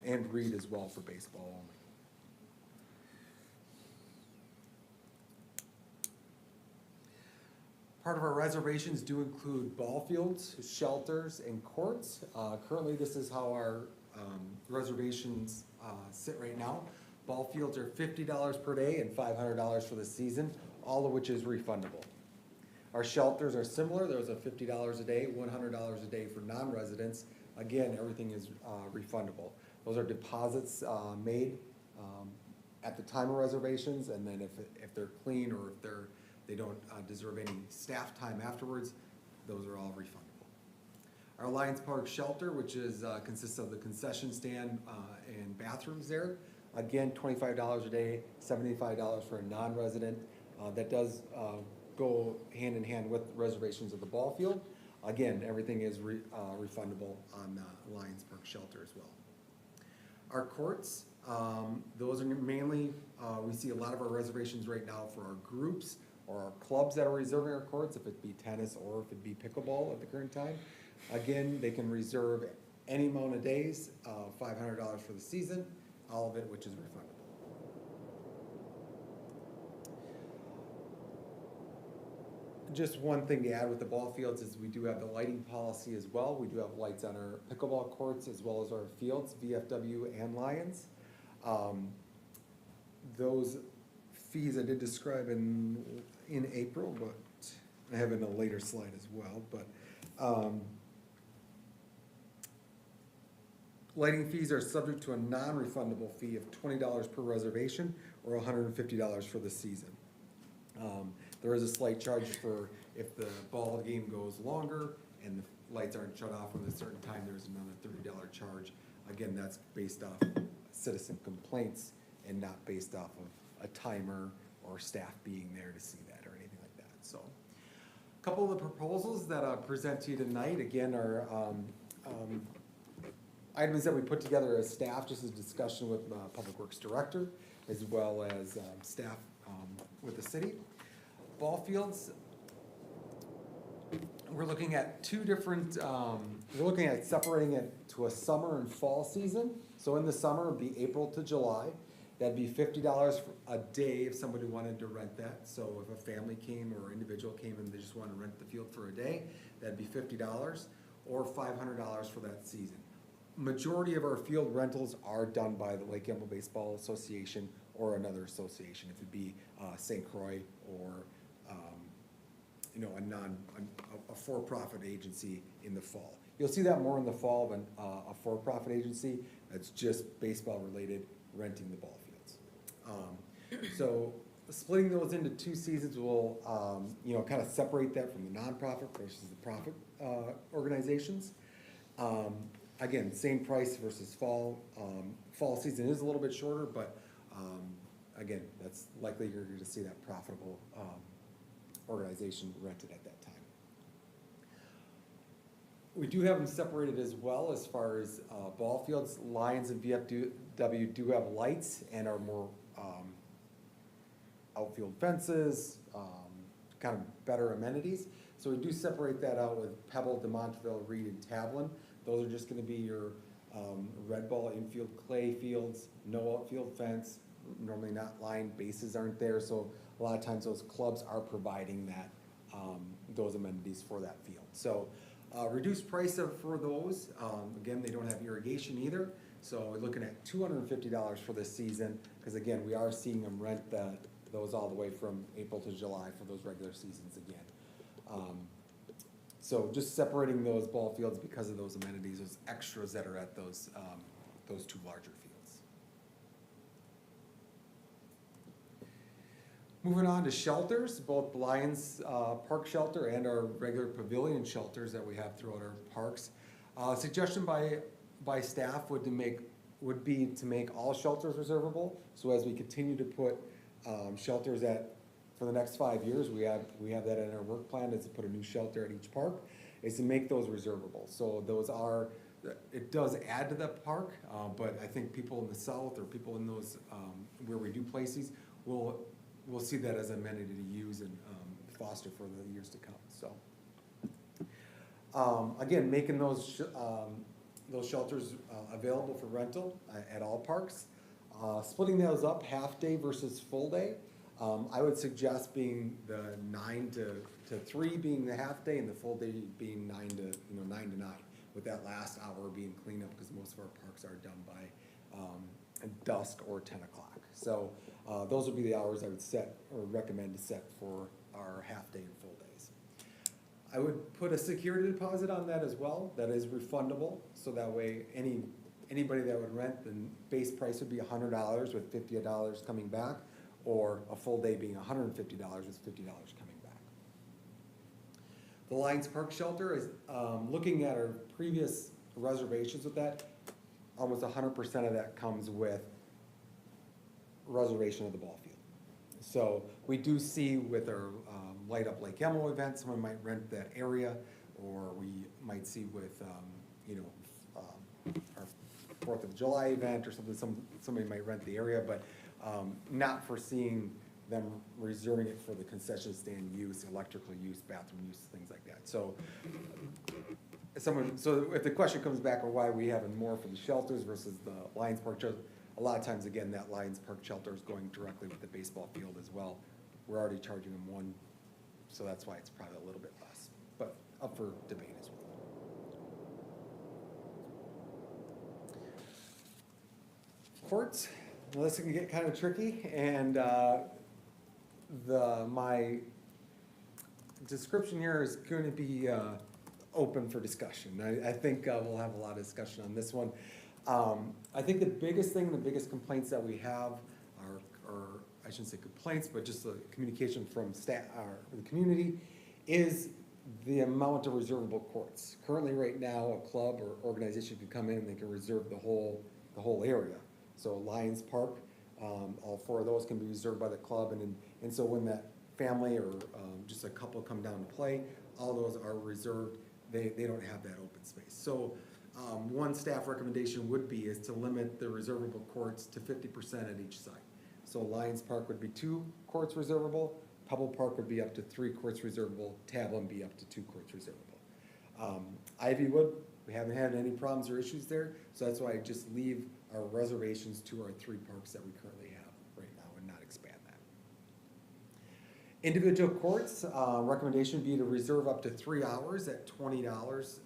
and read as well for baseball only. Part of our reservations do include ball fields, shelters, and courts. Currently, this is how our reservations sit right now. Ball fields are $50 per day and $500 for the season, all of which is refundable. Our shelters are similar. Those are $50 a day, $100 a day for non-residents. Again, everything is refundable. Those are deposits made at the time of reservations, and then if they're clean or if they don't deserve any staff time afterwards, those are all refundable. Our Lions Park shelter, which is consists of the concession stand and bathrooms there. Again, $25 a day, $75 for a non-resident. That does go hand in hand with reservations of the ball field. Again, everything is refundable on the Lions Park shelter as well. Our courts, those are mainly, we see a lot of our reservations right now for our groups or our clubs that are reserving our courts, if it be tennis or if it be pickleball at the current time. Again, they can reserve any amount of days, $500 for the season, all of it which is refundable. Just one thing to add with the ball fields is we do have the lighting policy as well. We do have lights on our pickleball courts as well as our fields, VFW and Lions. Those fees I did describe in April, but I have in a later slide as well. But lighting fees are subject to a non-refundable fee of $20 per reservation or $150 for the season. There is a slight charge for if the ball game goes longer and the lights aren't shut off at a certain time, there's another $30 charge. Again, that's based off citizen complaints and not based off of a timer or staff being there to see that or anything like that. So a couple of the proposals that I present to you tonight, again, are items that we put together as staff, just as discussion with Public Works Director, as well as staff with the city. Ball fields, we're looking at two different, we're looking at separating it to a summer and fall season. So in the summer, it'd be April to July. That'd be $50 a day if somebody wanted to rent that. So if a family came or individual came and they just wanted to rent the field for a day, that'd be $50 or $500 for that season. Majority of our field rentals are done by the Lake Elmo Baseball Association or another association. If it'd be St. Croix or a for-profit agency in the fall. You'll see that more in the fall than a for-profit agency that's just baseball related, renting the ball fields. So splitting those into two seasons will kind of separate that from the nonprofit versus the profit organizations. Again, same price versus fall. Fall season is a little bit shorter, but again, that's likely you're going to see that profitable organization rented at that time. We do have them separated as well as far as ball fields. Lions and VFW do have lights and are more outfield fences, kind of better amenities. So we do separate that out with Pebble, DeMontville, Reed, and Tablin. Those are just going to be your red ball infield clay fields, no outfield fence, normally not lined, bases aren't there, so a lot of times those clubs are providing that those amenities for that field. So reduced price for those, again, they don't have irrigation either, so we're looking at $250 for this season, because again, we are seeing them rent those all the way from April to July for those regular seasons again. So just separating those ball fields because of those amenities, those extras that are at those two larger fields. Moving on to shelters, both Lions Park Shelter and our regular pavilion shelters that we have throughout our parks. Suggestion by staff would be to make all shelters reservable. So as we continue to put shelters for the next 5 years, we have that in our work plan, is to put a new shelter at each park, is to make those reservable. So it does add to the park, but I think people in the south or people in those where we do places we'll see that as an amenity to use and foster for the years to come. So again, making those those shelters available for rental at all parks. Splitting those up, half day versus full day, I would suggest being the 9 to 3 being the half day and the full day being 9 to 9, with that last hour being cleanup because most of our parks are done by dusk or 10 o'clock. So those would be the hours I would set or recommend to set for our half day and full days. I would put a security deposit on that as well. That is refundable, so that way anybody that would rent, the base price would be $100 with $50 coming back, or a full day being $150 with $50 coming back. The Lions Park Shelter is, looking at our previous reservations with that, almost 100% of that comes with reservation of the ball field. So we do see with our Light Up Lake Elmo event, someone might rent that area, or we might see with our 4th of July event or something, somebody might rent the area, but not foreseeing them reserving it for the concession stand use, electrical use, bathroom use, things like that. So if the question comes back on why we having more for the shelters versus the Lions Park shelter, a lot of times, again, that Lions Park shelter is going directly with the baseball field as well. We're already charging them one, so that's why it's probably a little bit less, but up for debate as well. Courts, well, this can get kind of tricky, and my description here is going to be open for discussion. I think we'll have a lot of discussion on this one. I think the biggest complaints that we have or I shouldn't say complaints, but just the communication from staff or the community is the amount of reservable courts. Currently, right now, a club or organization can come in and they can reserve the whole area. So Lions Park, all 4 of those can be reserved by the club, and so when that family or just a couple come down to play, all those are reserved. They don't have that open space. So one staff recommendation would be is to limit the reservable courts to 50% at each site. So Lions Park would be 2 courts reservable, Pebble Park would be up to 3 courts reservable, Tablin be up to 2 courts reservable. Ivywood, we haven't had any problems or issues there, so that's why I just leave our reservations to our 3 parks that we currently have right now and not expand that. Individual courts, recommendation would be to reserve up to 3 hours at $20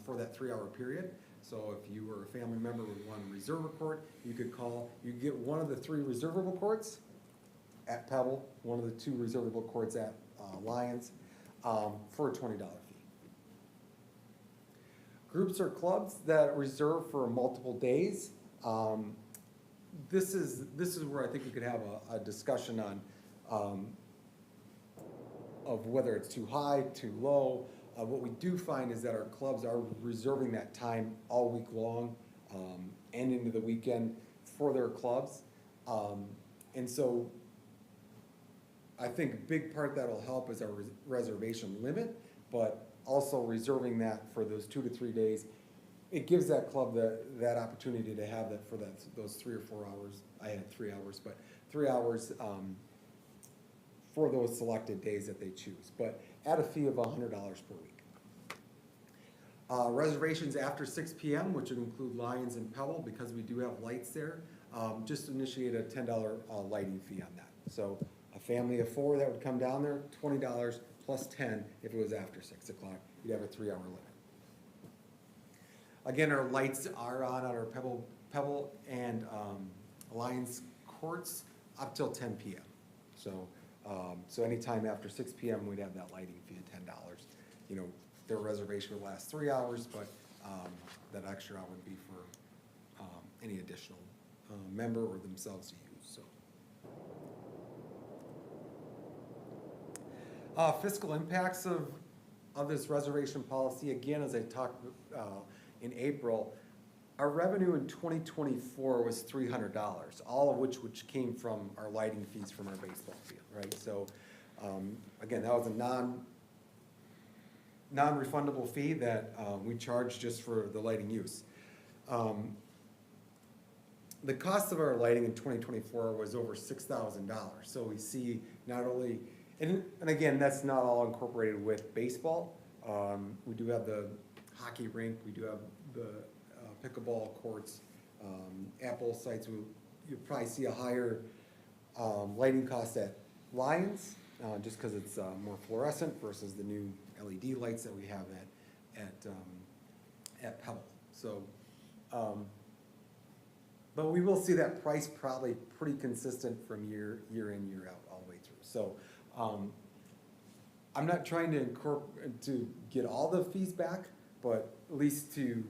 for that 3-hour period. So if you or a family member would want to reserve a court, you could call, you could get one of the 3 reservable courts at Pebble, one of the 2 reservable courts at Lions for a $20 fee. Groups or clubs that reserve for multiple days, this is where I think we could have a discussion on of whether it's too high, too low. What we do find is that our clubs are reserving that time all week long and into the weekend for their clubs. And so I think a big part that'll help is our reservation limit, but also reserving that for those 2 to 3 days. It gives that club that opportunity to have that for those 3 or 4 hours. I had 3 hours, but 3 hours for those selected days that they choose, but at a fee of $100 per week. Reservations after 6 p.m., which would include Lions and Pebble, because we do have lights there, just initiate a $10 lighting fee on that. So a family of 4 that would come down there, $20 plus 10 if it was after 6 o'clock. You'd have a 3-hour limit. Again, our lights are on our Pebble and Lions courts up till 10 p.m. So anytime after 6 p.m. we'd have that lighting fee of $10. You know, their reservation would last 3 hours, but that extra hour would be for any additional member or themselves to use. So fiscal impacts of this reservation policy, again, as I talked in April, our revenue in 2024 was $300, all of which came from our lighting fees from our baseball field, right? So again, that was a non-refundable fee that we charged just for the lighting use. The cost of our lighting in 2024 was over $6,000. So we see not only, and again, that's not all incorporated with baseball. We do have the hockey rink, we do have the pickleball courts. Apple sites, you'll probably see a higher lighting cost at Lions, just because it's more fluorescent versus the new LED lights that we have at Pebble. So, but we will see that price probably pretty consistent from year in, year out, all the way through. So, I'm not trying to get all the fees back, but at least to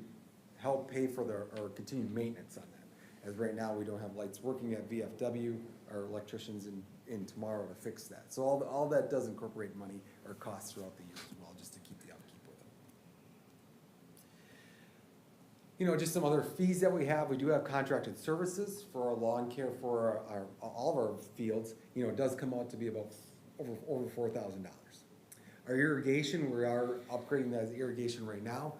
help pay for our continued maintenance on that. As right now, we don't have lights working at VFW, our electricians in tomorrow to fix that. So all that does incorporate money or costs throughout the year as well, just to keep the upkeep with them. You know, just some other fees that we have. We do have contracted services for our lawn care for all of our fields. You know, it does come out to be about over $4,000. Our irrigation, we are upgrading that irrigation right now.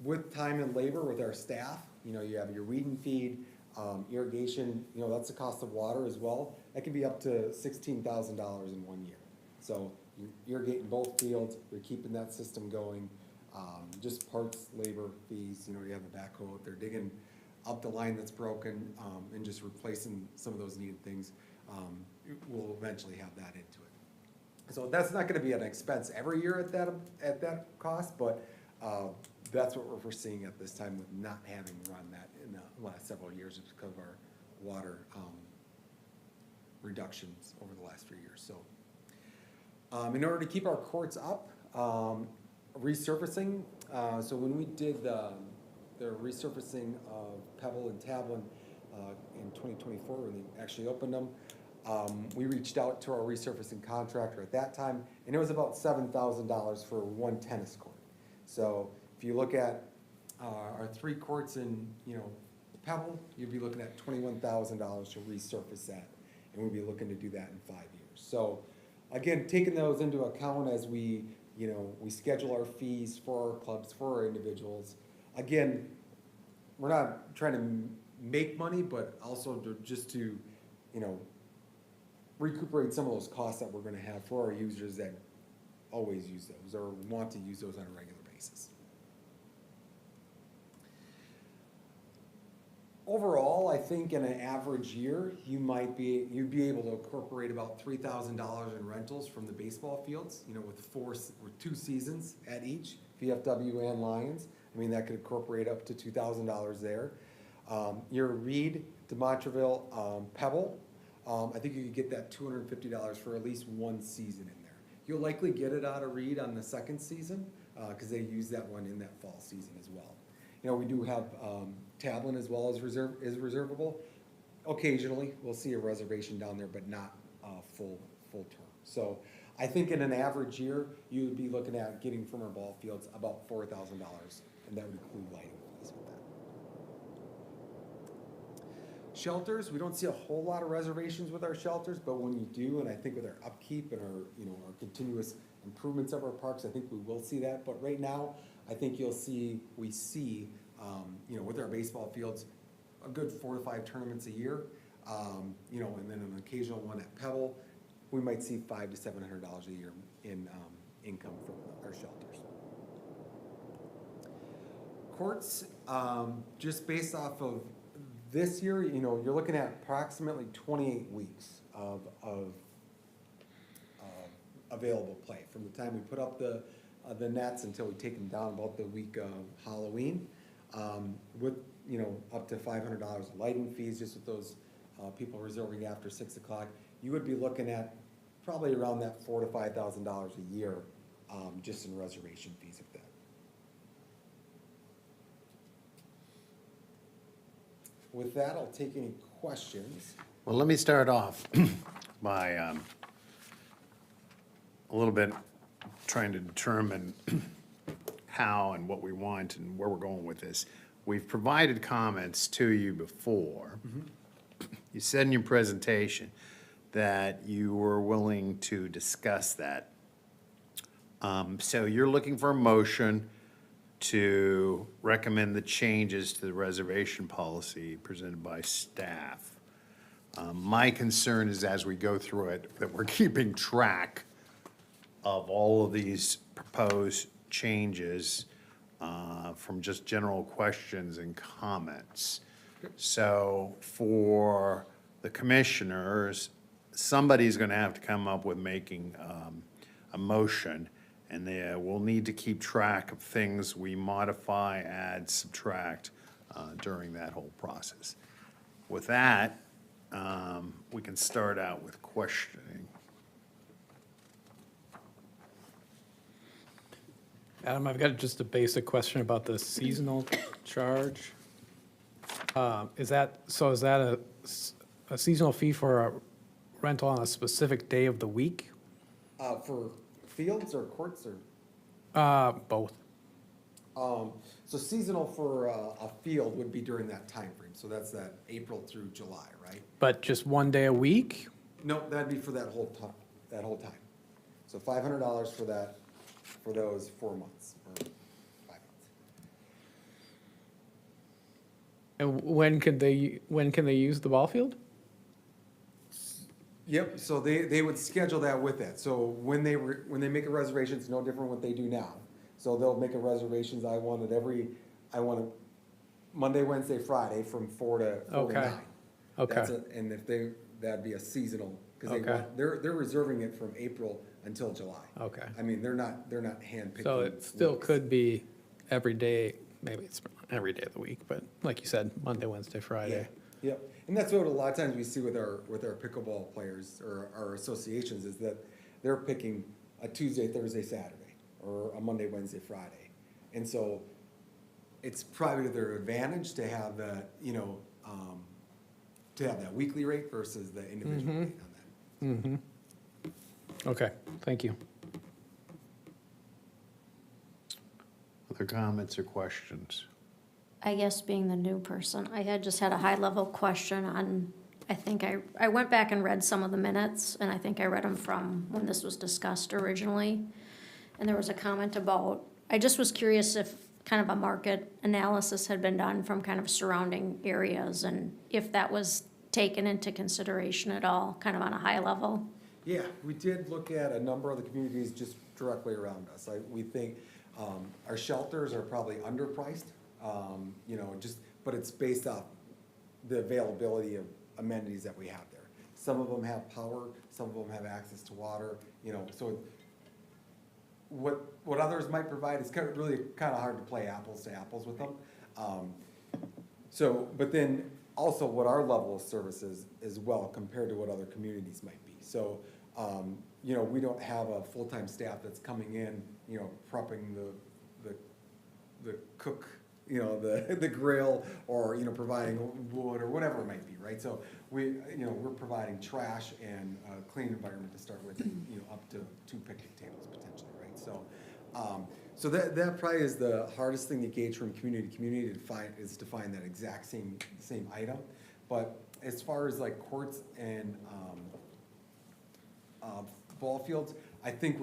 With time and labor with our staff, you know, you have your weed and feed, irrigation, you know, that's the cost of water as well. That can be up to $16,000 in 1 year. So you're irrigating both fields, you're keeping that system going. Just parts, labor, fees, you know, you have a backhoe out there digging up the line that's broken, and just replacing some of those needed things. We'll eventually have that into it. So that's not gonna be an expense every year at that cost, but that's what we're foreseeing at this time with not having run that in the last several years, just because of our water reductions over the last few years. So in order to keep our courts up, resurfacing, so when we did the resurfacing of Pebble and Tablin in 2024, when they actually opened them, we reached out to our resurfacing contractor at that time, and it was about $7,000 for one tennis court. So if you look at our 3 courts in, you know, Pebble, you'd be looking at $21,000 to resurface that, and we'd be looking to do that in 5 years. So again, taking those into account as we, you know, we schedule our fees for our clubs, for our individuals. Again, we're not trying to make money, but also just to, you know, recuperate some of those costs that we're gonna have for our users that always use those or want to use those on a regular basis. Overall, I think in an average year, you'd be able to incorporate about $3,000 in rentals from the baseball fields, you know, with 2 seasons at each, VFW and Lions. I mean, that could incorporate up to $2,000 there. Your Reed, DeMontreville, Pebble, I think you could get that $250 for at least 1 season in there. You'll likely get it out of Reed on the 2nd season, because they use that one in that fall season as well. You know, we do have Tablin as well as reservable. Occasionally, we'll see a reservation down there, but not full term. So I think in an average year, you would be looking at getting from our ball fields about $4,000, and that would include lighting fees with that. Shelters, we don't see a whole lot of reservations with our shelters, but when you do, and I think with our upkeep and our, you know, our continuous improvements of our parks, I think we will see that. But right now, I think we see, you know, with our baseball fields, a good 4 to 5 tournaments a year, you know, and then an occasional one at Pebble. We might see $500 to $700 a year in income from our shelters. Courts, just based off of this year, you know, you're looking at approximately 28 weeks of available play from the time we put up the nets until we take them down about the week of Halloween, with, you know, up to $500 of lighting fees just with those people reserving after 6 o'clock. You would be looking at probably around that $4,000 to $5,000 a year, just in reservation fees of that. With that, I'll take any questions. Well, let me start off by a little bit trying to determine how and what we want and where we're going with this. We've provided comments to you before. Mm-hmm. You said in your presentation that you were willing to discuss that. So you're looking for a motion to recommend the changes to the reservation policy presented by staff. My concern is as we go through it, that we're keeping track of all of these proposed changes from just general questions and comments. So for the commissioners, somebody's gonna have to come up with making a motion, and we'll need to keep track of things we modify, add, subtract during that whole process. With that, we can start out with questioning. Adam, I've got just a basic question about the seasonal charge. Is that a seasonal fee for a rental on a specific day of the week? For fields or courts or? Both. So seasonal for a field would be during that time frame. So that's that April through July, right? But just one day a week? No, that'd be for that whole time. So $500 for that, for those 4 months or 5 months. And when can they use the ball field? Yep, so they would schedule that with that. So when they make a reservation, it's no different than what they do now. So they'll make a reservations, I want it Monday, Wednesday, Friday from 4 to 9. Okay. That's it, and that'd be a seasonal, because Okay. they're reserving it from April until July. Okay. I mean, they're not handpicking. So it still weeks. could be every day, maybe it's not every day of the week, but like you said, Monday, Wednesday, Yeah, Friday. yep, and that's what a lot of times we see with our pickleball players or our associations, is that they're picking a Tuesday, Thursday, Saturday, or a Monday, Wednesday, Friday. And so it's probably to their advantage to have that, to have that weekly rate versus the individual rate on that. Mm-hmm. Okay, thank you. Other comments or questions? I guess being the new person, I had just had a high-level question on, I think I went back and read some of the minutes, and I think I read them from when this was discussed originally. And there was a comment about, I just was curious if kind of a market analysis had been done from kind of surrounding areas, and if that was taken into consideration at all, kind of on a high level. Yeah, we did look at a number of the communities just directly around us. We think our shelters are probably underpriced, but it's based off the availability of amenities that we have there. Some of them have power, some of them have access to water, so what others might provide is really kind of hard to play apples to apples with them. But then also what our level of service is as well compared to what other communities might be. So, we don't have a full-time staff that's coming in, prepping the cook, the grill, or, providing wood or whatever it might be, right? So we're providing trash and a clean environment to start with, up to 2 picnic tables potentially, right? So that probably is the hardest thing to gauge from community to community to find that exact same item. But as far as like courts and ball fields, I think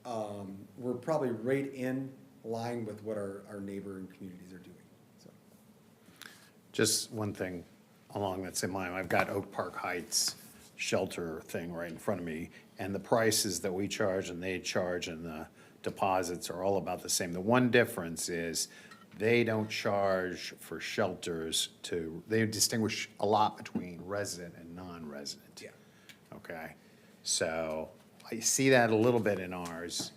we're probably right in line with what our neighboring communities are doing, so. Just one thing along that same line, I've got Oak Park Heights shelter thing right in front of me, and the prices that we charge and they charge and the deposits are all about the same. The one difference is they don't charge for shelters they distinguish a lot between resident and non-resident. Yeah. Okay, so I see that a little bit in ours,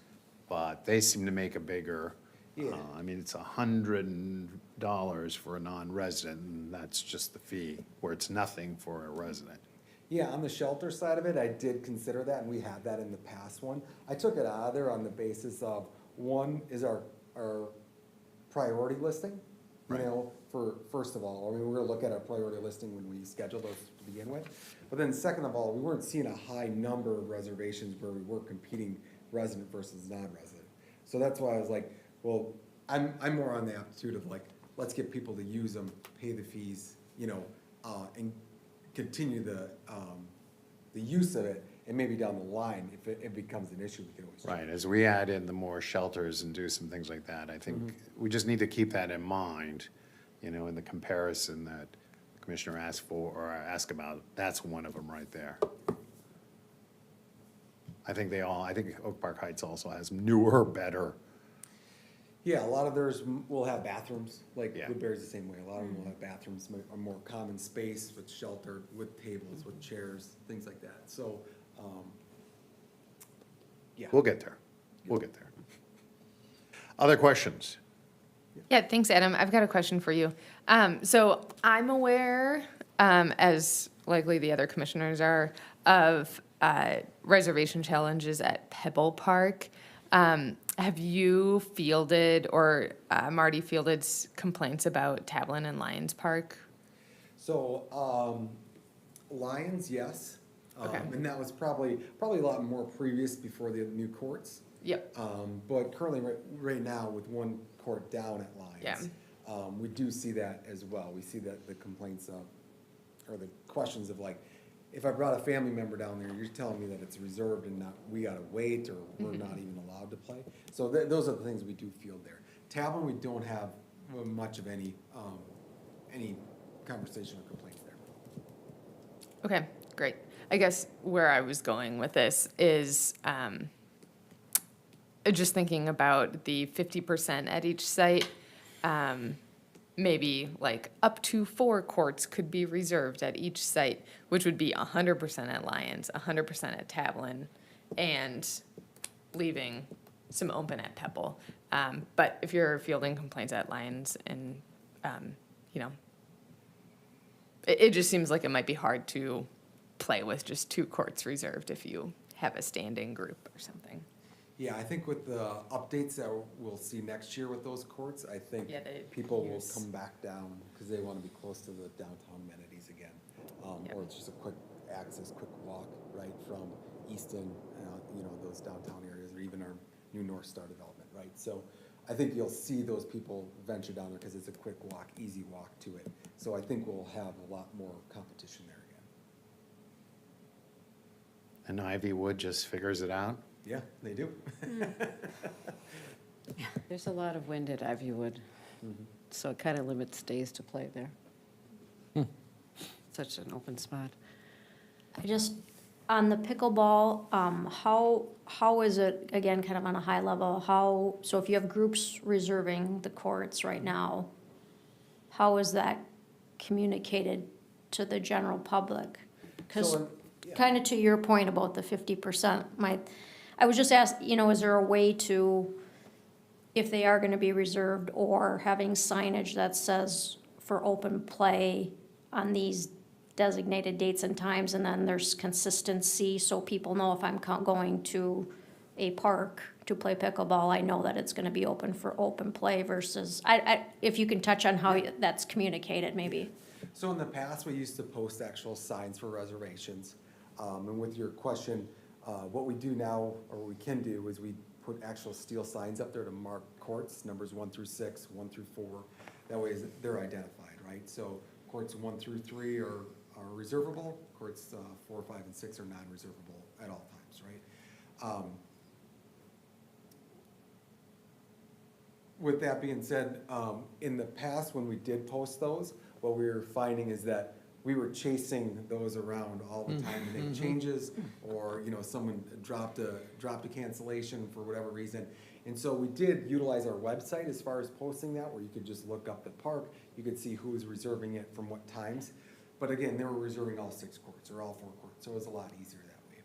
but they seem to make a bigger, Yeah. it's $100 for a non-resident, and that's just the fee, where it's nothing for a resident. Yeah, on the shelter side of it, I did consider that, and we had that in the past one. I took it out of there on the basis of, one, is our priority listing, Right. for, first of all, we're gonna look at our priority listing when we schedule those to begin with. But then second of all, we weren't seeing a high number of reservations where we were competing resident versus non-resident. So that's why I was like, well, I'm more on the aptitude of like, let's get people to use them, pay the fees, and continue the use of it, and maybe down the line, if it becomes an issue, we can always. Right, as we add in the more shelters and do some things like that, I think we just need to keep that in mind, in the comparison that the commissioner asked for, or asked about, that's one of them right there. I think Oak Park Heights also has newer, better Yeah, a lot of theirs will have bathrooms, like Yeah. Woodbury's the same way. A lot of them will have bathrooms, a more common space with shelter, with tables, with chairs, things like that. So, yeah. We'll get there. We'll get there. Other questions? Yeah, thanks, Adam. I've got a question for you. So I'm aware, as likely the other commissioners are, of reservation challenges at Pebble Park. Have you fielded or Marty fielded complaints about Tablin and Lions Park? So, Lions, yes. Okay. And that was probably a lot more previous before the new courts. Yep. But currently, right now, with one court down at Lions, we do see that as well. We see that the complaints of, or the questions of like, if I brought a family member down there, you're telling me that it's reserved and not, we gotta wait, or we're not even allowed to play. So those are the things we do field there. Tavern, we don't have much of any conversation or complaints there. Okay, great. I guess where I was going with this is just thinking about the 50% at each site. Maybe like up to 4 courts could be reserved at each site, which would be 100% at Lions, 100% at Tablin, and leaving some open at Pebble. But if you're fielding complaints at Lions and, you know, it just seems like it might be hard to play with just 2 courts reserved if you have a standing group or something. Yeah, I think with the updates that we'll see next year with those courts, I think Yeah, they people will use- come back down because they want to be close to the downtown amenities again. Yep. Or it's just a quick access, quick walk, right, from Easton, you know, those downtown areas, or even our new North Star development, right? So I think you'll see those people venture down there because it's a quick walk, easy walk to it. So I think we'll have a lot more competition there again. And Ivywood just figures it out? Yeah, they do. There's a lot of wind at Ivywood, so it kind of limits days to play there. Such an open spot. I just, on the pickleball, how is it, again, kind of on a high level, so if you have groups reserving the courts right now, how is that communicated to the general public? Because So, yeah. kind of to your point about the 50%, I was just asked, you know, is there a way to, if they are gonna be reserved, or having signage that says for open play on these designated dates and times, and then there's consistency, so people know if I'm going to a park to play pickleball, I know that it's gonna be open for open play versus, if you can touch on how that's communicated, maybe. So in the past, we used to post actual signs for reservations. And with your question, what we do now, or what we can do, is we put actual steel signs up there to mark courts, numbers 1 through 6, 1 through 4. That way they're identified, right? So courts 1 through 3 are reservable, courts 4, 5, and 6 are non-reservable at all times, right? With that being said, in the past, when we did post those, what we were finding is that we were chasing those around all the time to make changes, or, you know, someone dropped a cancellation for whatever reason. And so we did utilize our website as far as posting that, where you could just look up the park, you could see who was reserving it from what times. But again, they were reserving all 6 courts, or all 4 courts, so it was a lot easier that way.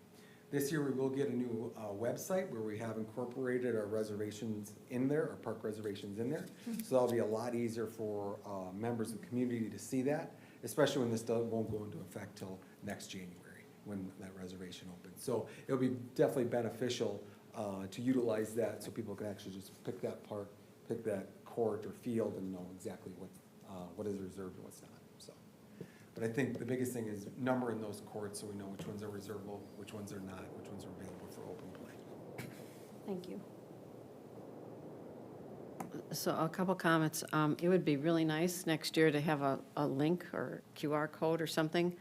This year, we will get a new website where we have incorporated our reservations in there, our park reservations in there. So that'll be a lot easier for members of the community to see that, especially when this won't go into effect till next January, when that reservation opens. So it'll be definitely beneficial to utilize that, so people can actually just pick that park, pick that court or field, and know exactly what is reserved and what's not, so. But I think the biggest thing is numbering those courts, so we know which ones are reservable, which ones are not, which ones are available for open play. Thank you. So a couple comments. It would be really nice next year to have a link or QR code or something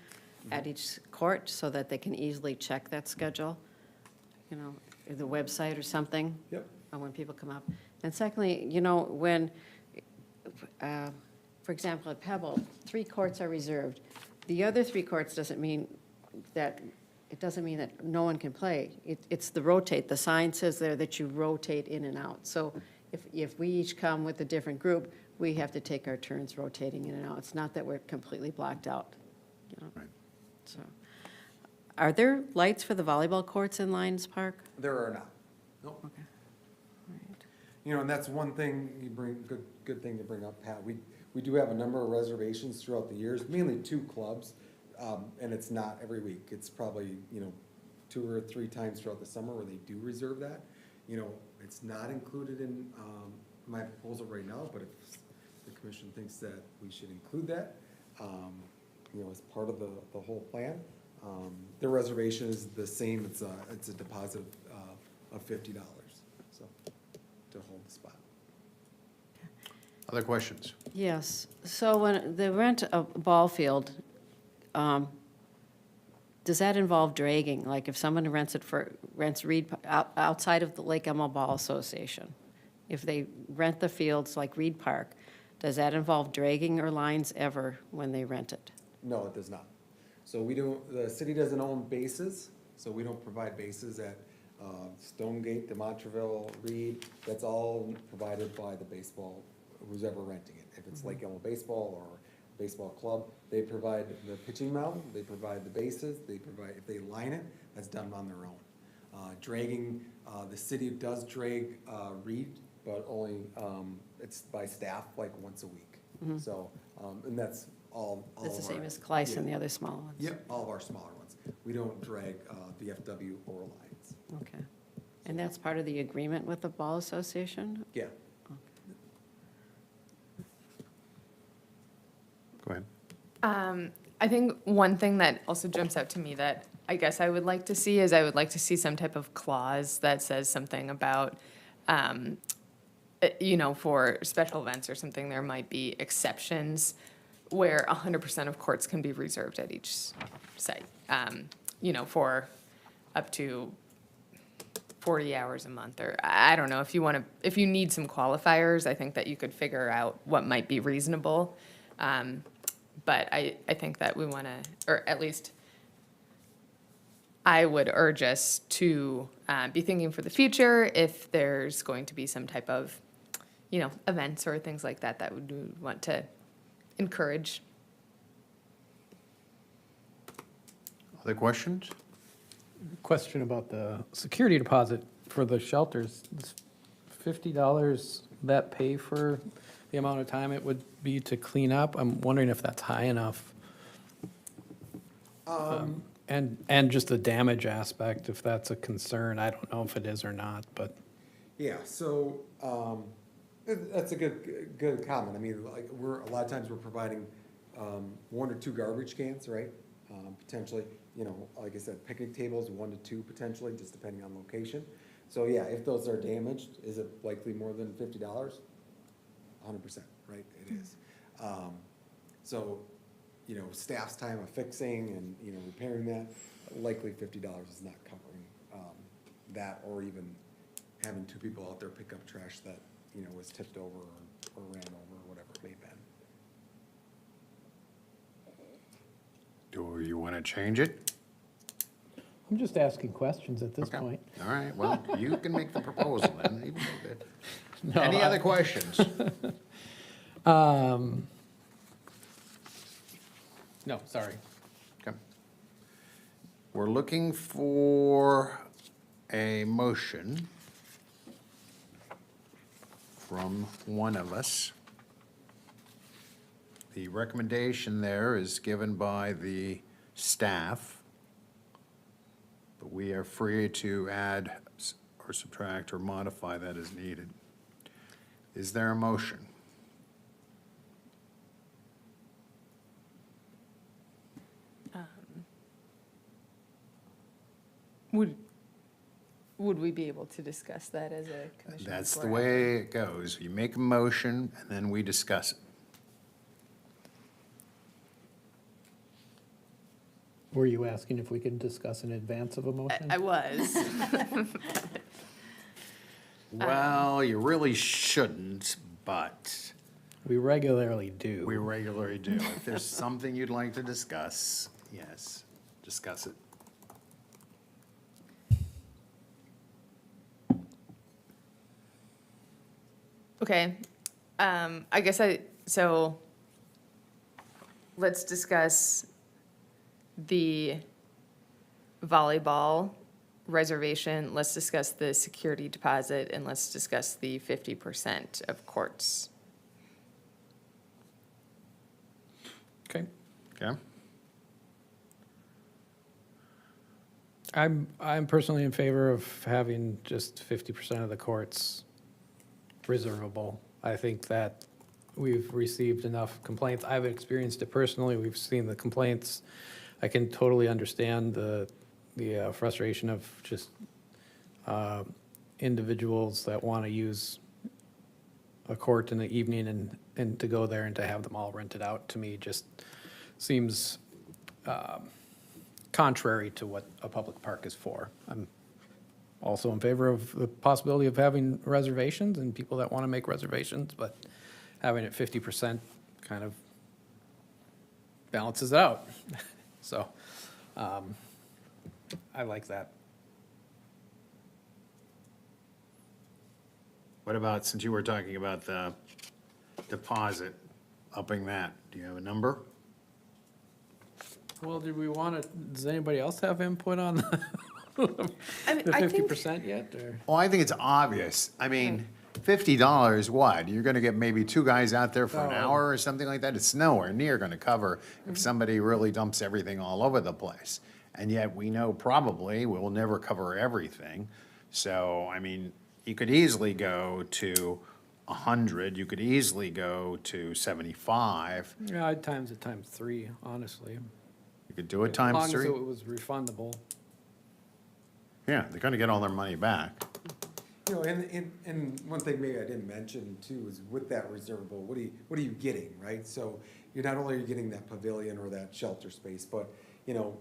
at each court so that they can easily check that schedule, you know, the website or something. Yep. When people come up. And secondly, you know, when, for example, at Pebble, 3 courts are reserved. The other 3 courts doesn't mean that, it doesn't mean that no one can play. It's the rotate. The sign says there that you rotate in and out. So if we each come with a different group, we have to take our turns rotating in and out. It's not that we're completely blocked out, you know? Right. So, are there lights for the volleyball courts in Lions Park? There are not. Nope. Okay. All right. You know, and that's one thing you bring, good thing to bring up, Pat. We do have a number of reservations throughout the years, mainly 2 clubs, and it's not every week. It's probably, you know, 2 or 3 times throughout the summer where they do reserve that. You know, it's not included in, my proposal right now, but if the commission thinks that we should include that, you know, as part of the whole plan, the reservation is the same. It's a deposit of $50, so, to hold the spot. Other questions? Yes, so when they rent a ball field, does that involve dragging? Like if someone rents Reed, outside of the Lake Elmo Ball Association, if they rent the fields like Reed Park, does that involve dragging or lines ever when they rent it? No, it does not. So the city doesn't own bases, so we don't provide bases at Stonegate, DeMontreville, Reed. That's all provided by the baseball, who's ever renting it. If it's Lake Elmo Baseball or Baseball Club, they provide the pitching mound, they provide the bases, if they line it, that's done on their own. Dragging, the city does drag Reed, but only, it's by staff like once a week. So, and that's all It's the of same our- as Cleiss and yeah. the other small ones? Yep, all of our smaller ones. We don't drag VFW or Lions. Okay. And that's part of the agreement with the Ball Association? Yeah. Go ahead. I think one thing that also jumps out to me that I guess I would like to see is I would like to see some type of clause that says something about, you know, for special events or something, there might be exceptions where 100% of courts can be reserved at each site, you know, for up to 40 hours a month, or I don't know, if you need some qualifiers, I think that you could figure out what might be reasonable. But I think that we want to, or at least I would urge us to be thinking for the future if there's going to be some type of, you know, events or things like that that we would want to encourage. Other questions? Question about the security deposit for the shelters. Does $50 that pay for the amount of time it would be to clean up? I'm wondering if that's high enough. And just the damage aspect, if that's a concern. I don't know if it is or not, but Yeah, so, that's a good comment. I mean, like, a lot of times we're providing, 1 or 2 garbage cans, right? Potentially, you know, like I said, picnic tables, 1 to 2 potentially, just depending on location. So, yeah, if those are damaged, is it likely more than $50? 100%, right? It is. So, you know, staff's time of fixing and, you know, repairing that, likely $50 is not covering, that, or even having 2 people out there pick up trash that, you know, was tipped over or ran over, or whatever it may have been. Do you want to change it? I'm just asking questions at this Okay. point. All right, well, you can make the proposal then. You can make it. No, Any other questions? No, sorry. Okay. We're looking for a motion from one of us. The recommendation there is given by the staff, but we are free to add or subtract or modify that as needed. Is there a motion? Would we be able to discuss that as a commission? That's the before? way it goes. You make a motion, and then we discuss it. Were you asking if we could discuss in advance of a motion? I was. Well, you really shouldn't, but We regularly do. we regularly do. If there's something you'd like to discuss, yes, discuss it. Okay, I guess so let's discuss the volleyball reservation, let's discuss the security deposit, and let's discuss the 50% of courts. Okay. Okay? I'm personally in favor of having just 50% of the courts reservable. I think that we've received enough complaints. I've experienced it personally. We've seen the complaints. I can totally understand the frustration of just individuals that want to use a court in the evening and to go there and to have them all rented out, to me, just seems contrary to what a public park is for. I'm also in favor of the possibility of having reservations and people that want to make reservations, but having it 50% kind of balances it out. So, I like that. What about, since you were talking about the deposit, upping that, do you have a number? Well, do we want to, does anybody else have input on the I mean, I think 50% yet, or? Well, I think it's obvious. I mean, $50, what? You're gonna get maybe two guys out there for an Oh. hour or something like that? It's nowhere near gonna cover if somebody really dumps everything all over the place. And yet, we know probably we'll never cover everything. So, I mean, you could easily go to 100, you could easily go to 75. Yeah, I'd times it times 3, honestly. You could do it As times long as 3. it was refundable. Yeah, they're gonna get all their money back. You know, and one thing maybe I didn't mention too is with that reservable, what are you getting, right? So you're not only are you getting that pavilion or that shelter space, but, you know,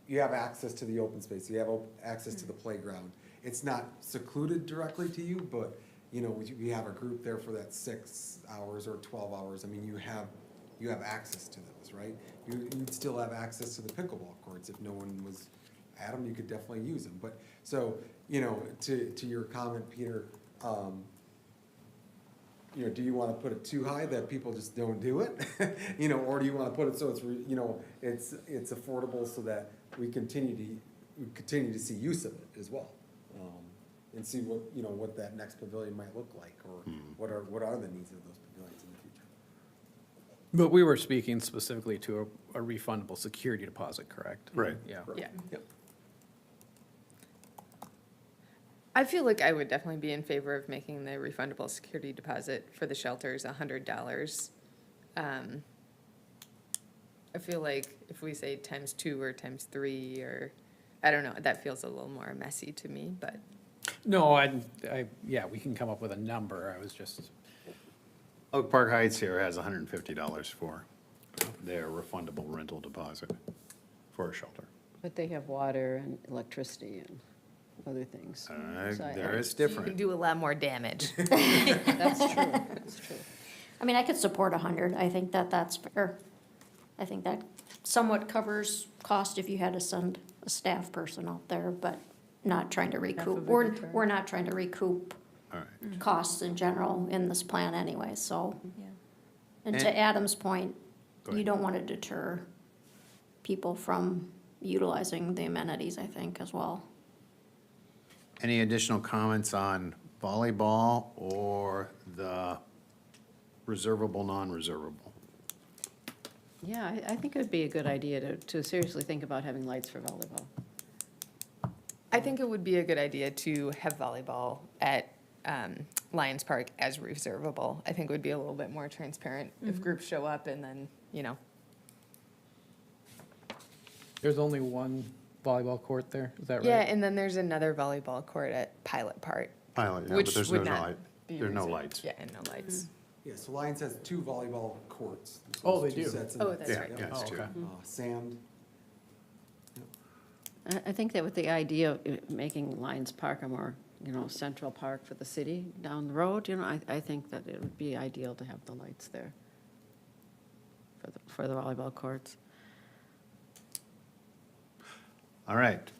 you have access to the open space, you have access to the playground. It's not secluded directly to you, but, you know, we have a group there for that 6 hours or 12 hours. I mean, you have access to those, right? You'd still have access to the pickleball courts if no one was at them, you could definitely use them. But, so, you know, to your comment, Peter, you know, do you wanna put it too high that people just don't do it? You know, or do you wanna put it so it's, you know, it's affordable so that we continue to see use of it as well? And see what, you know, what that next pavilion might look like, or what are the needs of those pavilions in the future? But we were speaking specifically to a refundable security deposit, correct? Right. Yeah. Yeah. Yep. I feel like I would definitely be in favor of making the refundable security deposit for the shelters $100. I feel like if we say times 2 or times 3, or, I don't know, that feels a little more messy to me, but. No, yeah, we can come up with a number. I was just, Oak Park Heights here has $150 for their refundable rental deposit for a shelter. But they have water and electricity and other things. So There is You can different. do a lot more damage. That's true, that's true. I mean, I could support 100. I think that's fair. I think that somewhat covers cost if you had to send a staff person out there, but not trying to recoup. of a return. We're not trying to recoup All right. costs in general in this plan anyway, so. Yeah. And And- to Adam's point, Go you ahead. don't want to deter people from utilizing the amenities, I think, as well. Any additional comments on volleyball or the reservable, non-reservable? Yeah, I think it would be a good idea to seriously think about having lights for volleyball. I think it would be a good idea to have volleyball at Lions Park as reservable. I think it would be a little bit more transparent if groups show up and then, you know. there's only one volleyball court there, is that right? Yeah, and then there's another volleyball court at Pilot Park. Pilot, yeah, but Which there's would no not light. be There are no reserved. lights. Yeah, and no lights. Yeah, so Lions has 2 volleyball courts. Oh, There's they 2 do? sets in Oh, that that's set, right. yep. Yeah, it's Oh, two. okay. Sand. I think that with the idea of making Lions Park a more, central park for the city down the road, I think that it would be ideal to have the lights there for the volleyball courts. All right.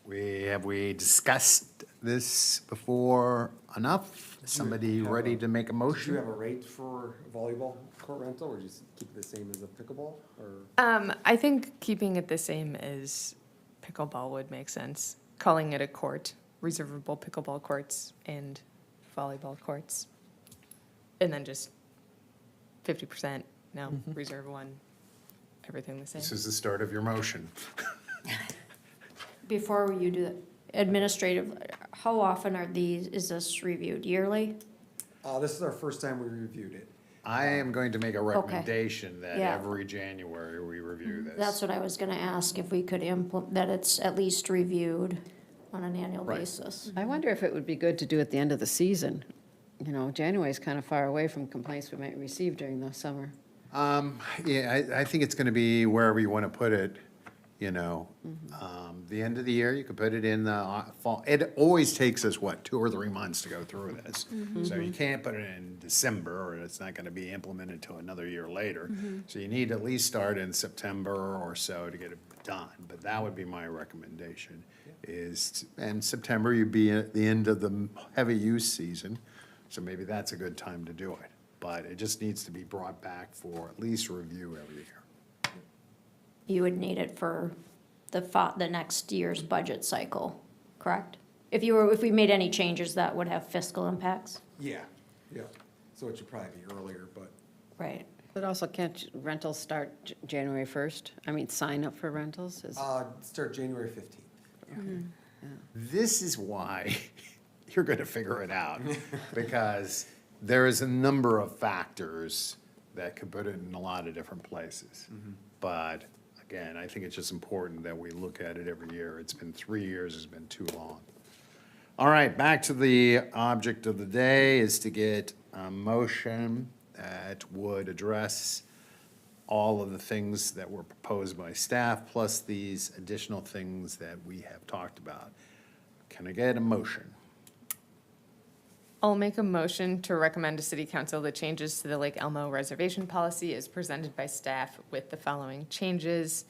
Have we discussed this before enough? Somebody have ready a- to make a Do you motion? have a rate for volleyball court rental, or just keep it the same as a pickleball, or? I think keeping it the same as pickleball would make sense. Calling it a court, reservable pickleball courts and volleyball courts. And then just 50%, no, reserve one, everything the This same. is the start of your motion. Before you do that, administrative, how often is this reviewed? Yearly? This is our first time we reviewed it. I am going to make a recommendation that Yeah. every January we review this. That's what I was gonna ask, if we could that it's at least reviewed on an annual Right. basis. I wonder if it would be good to do at the end of the season. You know, January's kind of far away from complaints we might receive during the summer. Yeah, I think it's gonna be wherever you wanna put it, you know. The end of the year, you could put it in the fall. It always takes us, what, 2 or 3 months to go through this. So you can't put it in December, or it's not gonna be implemented till another year later. So you need to at least start in September or so to get it done. But that would be my recommendation, and September, you'd be at the end of the heavy use season. So maybe that's a good time to do it. But it just needs to be brought back for at least review every year. You would need it for the next year's budget cycle, correct? If we made any changes that would have fiscal impacts? Yeah, yeah. So it should probably be earlier, but Right. But also, can't rentals start January 1st? I mean, sign up for rentals is, start January 15th. This is why you're gonna figure it out, because there is a number of factors that could put it in a lot of different places. But again, I think it's just important that we look at it every year. It's been 3 years, it's been too long. All right, back to the object of the day is to get a motion that would address all of the things that were proposed by staff, plus these additional things that we have talked about. Can I get a motion? I'll make a motion to recommend to City Council the changes to the Lake Elmo reservation policy as presented by staff with the following changes: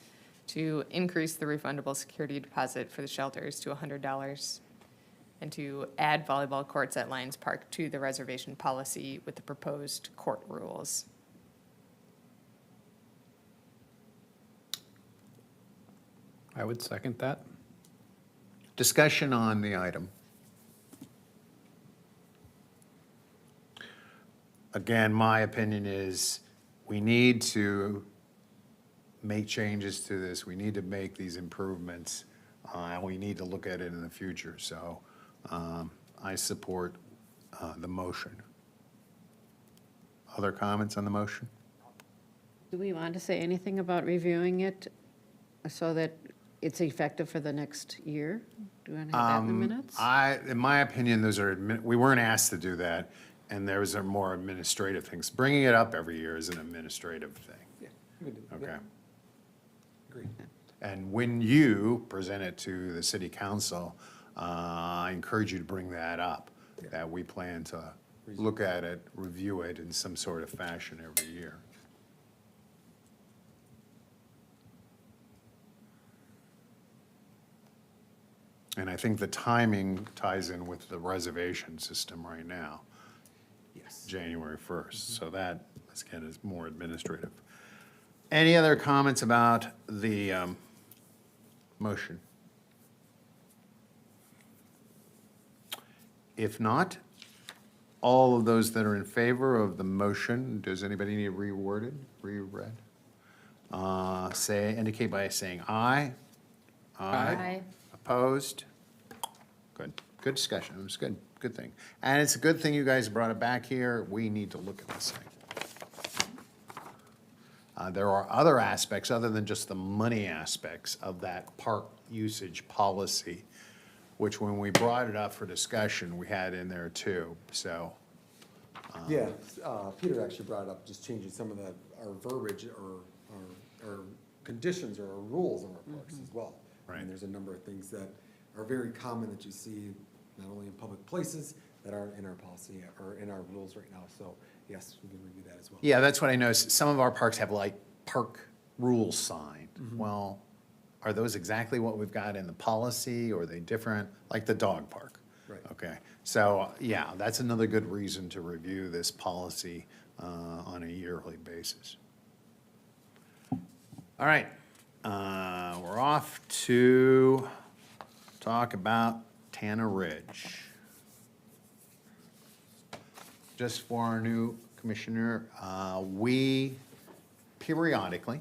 to increase the refundable security deposit for the shelters to $100, and to add volleyball courts at Lions Park to the reservation policy with the proposed court rules. I would second that. Discussion on the item. Again, my opinion is we need to make changes to this. We need to make these improvements, and we need to look at it in the future. So I support the motion. Other comments on the motion? do we want to say anything about reviewing it so that it's effective for the next year? Do we want to have that in the minutes? In my opinion, those are, we weren't asked to do that, and those are more administrative things. Bringing it up every year is an administrative thing. Yeah. we can do- yeah, Okay. Agreed. And when you present it to the city council, I encourage you to bring that up, Yeah. that we plan to look at it, review it in some sort of fashion every year. And I think the timing ties in with the reservation system right now, Yes. January 1st. So that, again, is more administrative. Any other comments about the motion? If not, all of those that are in favor of the motion, does anybody need reworded, reread? Indicate by saying aye. Aye. Opposed? Good, good discussion, it was good, good thing. And it's a good thing you guys brought it back here, we need to look at this thing. There are other aspects, other than just the money aspects of that park usage policy, which when we brought it up for discussion, we had in there too, so. Yeah, Peter actually brought up just changing some of our verbiage or conditions or our rules in our parks as well. Right. And there's a number of things that are very common that you see not only in public places that aren't in our policy or in our rules right now. So yes, we can review that as well. Yeah, that's what I noticed, some of our parks have like park rules sign. Well, are those exactly what we've got in the policy, or are they different, like the dog park? Right. Okay, so, yeah, that's another good reason to review this policy on a yearly basis. All right, we're off to talk about Tanner Ridge. Just for our new commissioner, we periodically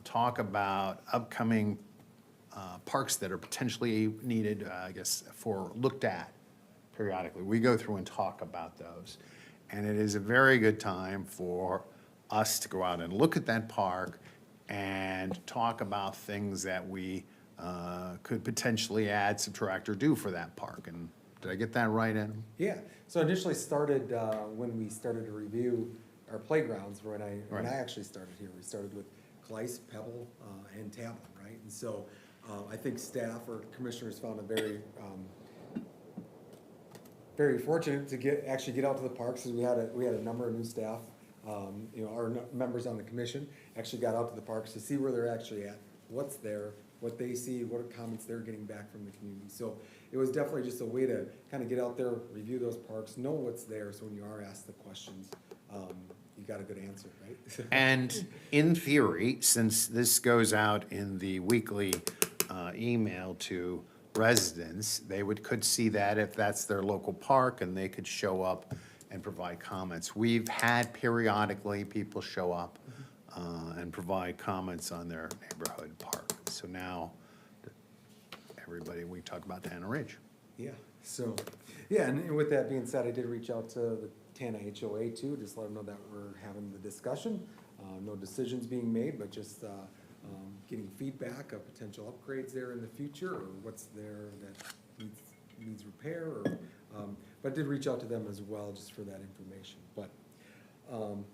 talk about upcoming parks that are potentially needed, I guess, looked at periodically. We go through and talk about those. And it is a very good time for us to go out and look at that park and talk about things that we could potentially add, subtract, or do for that park. And did I get that right, Adam? Yeah, so initially started, when we started to review our playgrounds, when I Right. actually started here, we started with Gleis, Pebble, and Tablin, right? And so, I think staff or commissioners found it very fortunate to actually get out to the parks, because we had a number of new staff. Our members on the commission actually got out to the parks to see where they're actually at, what's there, what they see, what comments they're getting back from the community. So it was definitely just a way to kind of get out there, review those parks, know what's there, so when you are asked the questions, you got a good answer, right? And in theory, since this goes out in the weekly email to residents, they could see that if that's their local park, and they could show up and provide comments. We've had periodically people show up and provide comments on their neighborhood park. So now, everybody, we talk about Tanner Ridge. Yeah, so, yeah, and with that being said, I did reach out to the Tana HOA too, just let them know that we're having the discussion. No decisions being made, but just getting feedback of potential upgrades there in the future, or what's there that needs repair, or, but did reach out to them as well, just for that information. But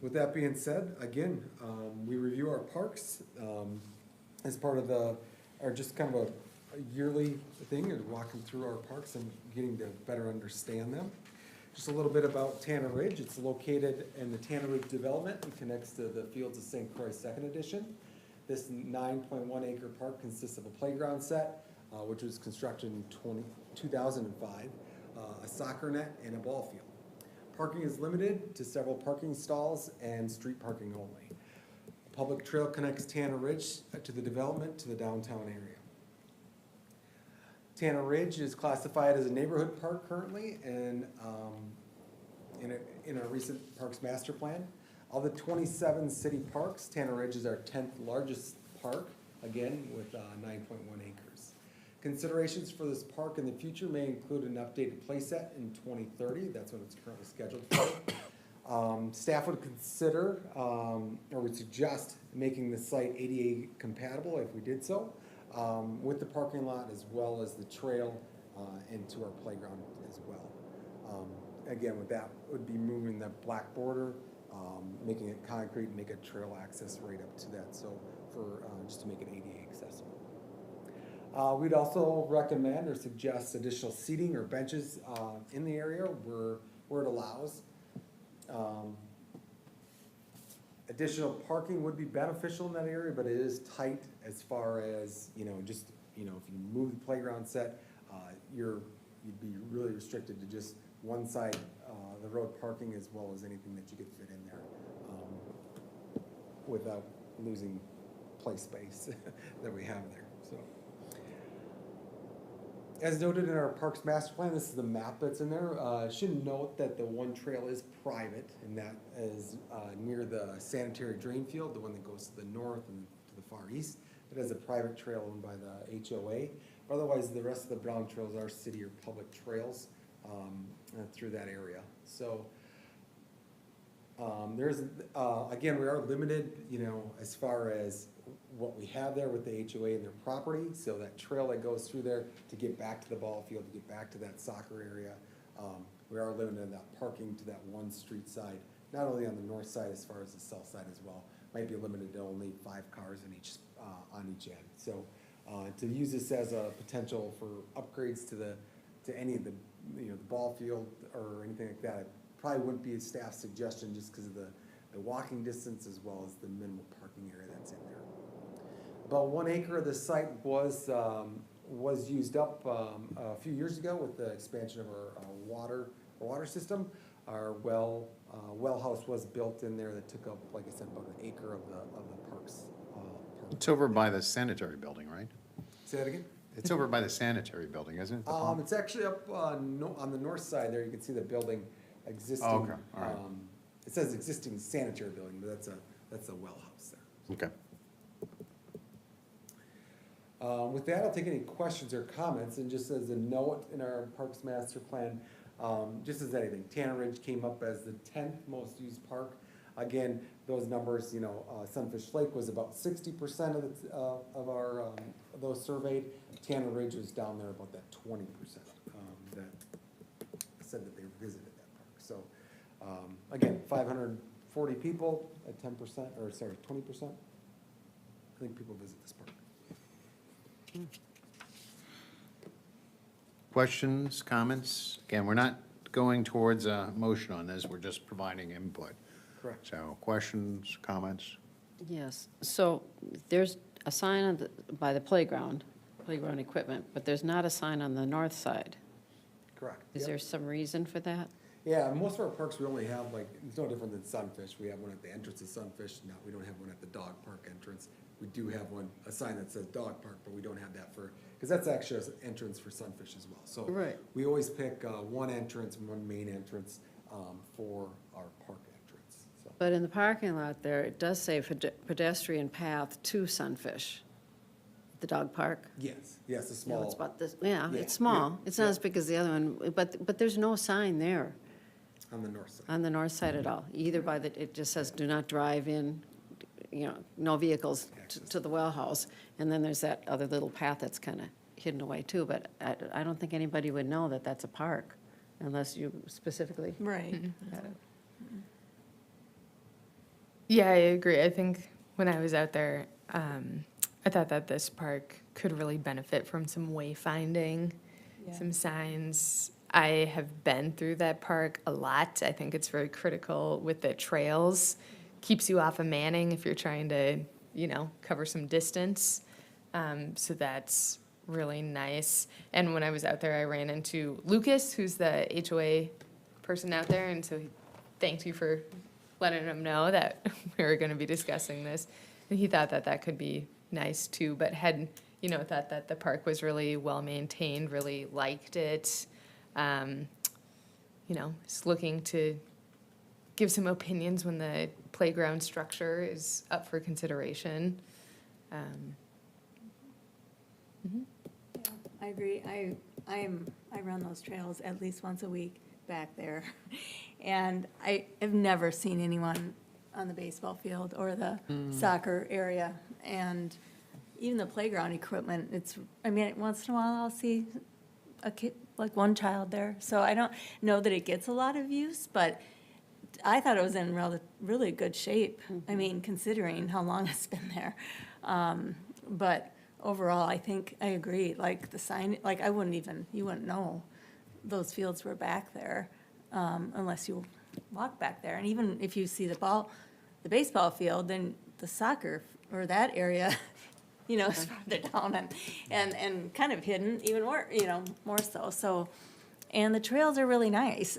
with that being said, again, we review our parks as part of just kind of a yearly thing, and walking through our parks and getting to better understand them. Just a little bit about Tanner Ridge. It's located in the Tanner Ridge development and connects to the Fields of St. Croix Second Edition. This 9.1 acre park consists of a playground set, which was constructed in 2005, a soccer net, and a ball field. Parking is limited to several parking stalls and street parking only. A public trail connects Tanner Ridge to the development to the downtown area. Tanner Ridge is classified as a neighborhood park currently, and in our recent Parks Master Plan. Of the 27 city parks, Tanner Ridge is our 10th largest park, again with 9.1 acres. Considerations for this park in the future may include an updated playset in 2030. That's what it's currently scheduled for. Staff would consider, or would suggest, making the site ADA compatible if we did so, with the parking lot as well as the trail into our playground as well. Again, with that, would be moving the black border, making it concrete, make a trail access right up to that, so for, just to make it ADA accessible. We'd also recommend or suggest additional seating or benches in the area where it allows. Additional parking would be beneficial in that area, but it is tight as far as, just, if you move the playground set, you'd be really restricted to just one side, the road parking, as well as anything that you could fit in there, without losing play space that we have there, so. As noted in our Parks Master Plan, this is the map that's in there. Should note that the one trail is private, and that is near the sanitary drain field, the one that goes to the north and to the far east. It has a private trail owned by the HOA. Otherwise, the rest of the brown trails are city or public trails through that area. So there's, again, we are limited, as far as what we have there with the HOA and their property. So that trail that goes through there to get back to the ball field, to get back to that soccer area, we are limited in that parking to that one street side, not only on the north side, as far as the south side as well. Might be limited to only 5 cars in each, on each end. So to use this as a potential for upgrades to any of the, the ball field or anything like that, it probably wouldn't be a staff suggestion, just because of the walking distance as well as the minimal parking area that's in there. About 1 acre of the site was used up a few years ago with the expansion of our water system. Our well house was built in there that took up, like I said, about 1 acre of the parks. Park. It's over by the sanitary building, right? Say that again? It's over by the sanitary building, isn't it? the pond? It's actually up on the north side there. You can see the building existing. Oh, okay, all right. It says existing sanitary building, but that's a well house there. Okay. With that, I'll take any questions or comments, and just as a note in our Parks Master Plan, just as anything, Tanner Ridge came up as the 10th most used park. Again, those numbers, Sunfish Lake was about 60% of our, of those surveyed. Tanner Ridge was down there about that 20%, that said that they visited that park. So, again, 540 people at 10%, or sorry, 20%. I think people visit this park. Questions, comments? Again, we're not going towards a motion on this, we're just providing input. Correct. So, questions, comments? Yes, so there's a sign on by the playground equipment, but there's not a sign on the north side. Correct. Is Yep. there some reason for that? Yeah, most of our parks, we only have it's no different than Sunfish. We have one at the entrance of Sunfish. No, we don't have one at the dog park entrance. We do have a sign that says dog park, but we don't have that because that's actually an entrance for Sunfish as well. So Right. we always pick one entrance and one main entrance for our park entrance, so. But in the parking lot there, it does say pedestrian path to Sunfish, the dog park. Yes, it's a You know, small. it's about this, yeah, Yeah, it's small. yeah, It's not yeah. as big as the other one, but there's no sign there On the north side. on the north side at all. Either by it just says, do not drive in, no vehicles to the well house. And then there's that other little path that's kind of hidden away too, but I don't think anybody would know that that's a park unless you specifically. Right. Yeah, I agree. I think when I was out there, I thought that this park could really benefit from some wayfinding, some signs. I have been through that park a lot. I think it's very critical with the trails. Keeps you off of Manning if you're trying to, cover some distance. So that's really nice. And when I was out there, I ran into Lucas, who's the HOA person out there, and so he thanked you for letting him know that we were going to be discussing this. And he thought that that could be nice too, but had, thought that the park was really well maintained, really liked it. Just looking to give some opinions when the playground structure is up for consideration. I agree. I run those trails at least once a week back there. And I have never seen anyone on the baseball field or the soccer area. And even the playground equipment, once in a while I'll see a kid, like one child there. So I don't know that it gets a lot of use, but I thought it was in really good shape. Considering how long it's been there. But overall, I think I agree, like the sign, like you wouldn't know those fields were back there unless you walk back there. And even if you see the baseball field, then the soccer or that area, is farther down and kind of hidden even more, more so. So, and the trails are really nice.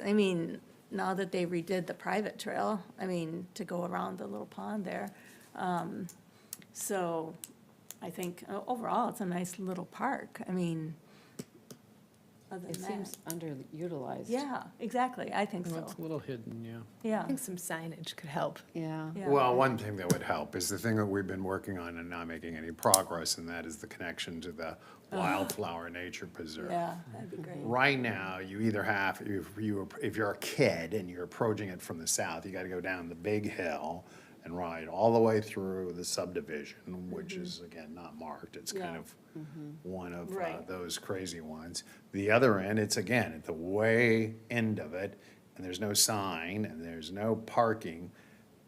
Now that they redid the private trail, to go around the little pond there. So I think overall, it's a nice little park. Other It than seems that. underutilized. Yeah, exactly. I think Well, so. it's a little hidden, yeah. Yeah. I think some signage could help. Yeah. Yeah. Well, one thing that would help is the thing that we've been working on and not making any progress, and that is the connection to the Wildflower Nature Preserve. Yeah, that'd be great. Right now, you either have, if you're a kid and you're approaching it from the south, you gotta go down the big hill and ride all the way through the subdivision, which is, again, not marked. It's kind Yeah. of one of Right. those crazy ones. The other end, it's again, at the way end of it, and there's no sign, and there's no parking.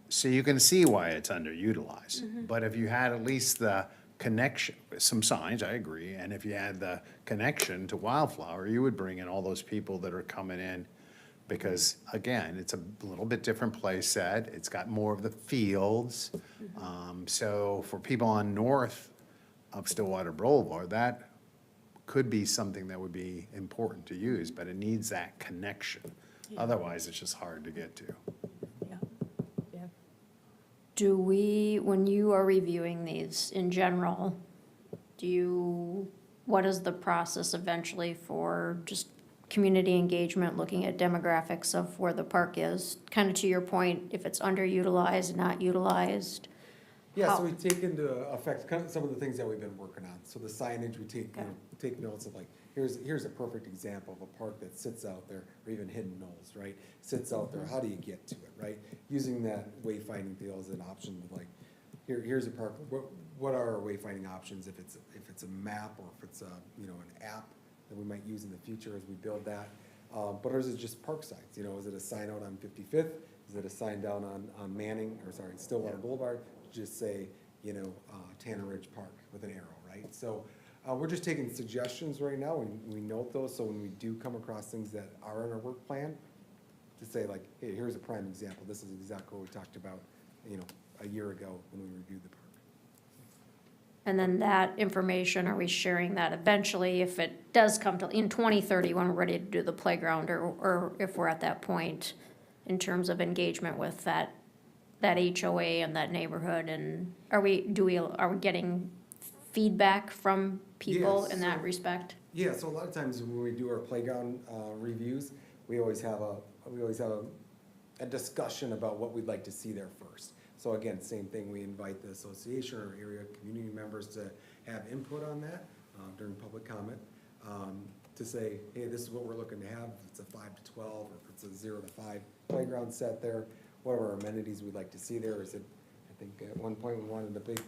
So you can see why it's underutilized. But if you had at least the connection, some signs, I agree, and if you had the connection to Wildflower, you would bring in all those people that are coming in. Because again, it's a little bit different play set, it's got more of the fields. So for people on North of Stillwater Boulevard, that could be something that would be important to use, but it needs that connection. Otherwise, it's just hard to get to. Yeah. Yeah. Do we, when you are reviewing these in general, what is the process eventually for just community engagement, looking at demographics of where the park is? Kind of to your point, if it's underutilized, not utilized? Yeah, How- so we take into effect kind of some of the things that we've been working on. So the signage, we take, take notes of like, here's a perfect example of a park that sits out there, or even hidden knolls, right? Sits out there, how do you get to it, right? Using that wayfinding deal as an option, of like, here's a park, what are our wayfinding options if it's a map or if it's a, you know, an app that we might use in the future as we build that? But ours is just park signs, you know, is it a sign out on 55th? Is it a sign down on Manning, or sorry, Stillwater Boulevard? Just say, you know, Tanner Ridge Park with an arrow, right? So we're just taking suggestions right now, and we note those, so when we do come across things that are in our work plan, to say like, hey, here's a prime example, this is exactly what we talked about, you know, a year ago when we reviewed the park. And then that information, are we sharing that eventually if it does come to, in 2030, when we're ready to do the playground, or if we're at that point in terms of engagement with that HOA and that neighborhood, and are we getting feedback from people Yes, in that so- respect? Yeah, so a lot of times when we do our playground reviews, we always have a discussion about what we'd like to see there first. So again, same thing, we invite the association or area community members to have input on that during public comment, to say, hey, this is what we're looking to have, if it's a 5 to 12, or if it's a 0 to 5 playground set there, what are our amenities we'd like to see there? Is it, I think at one point we wanted a big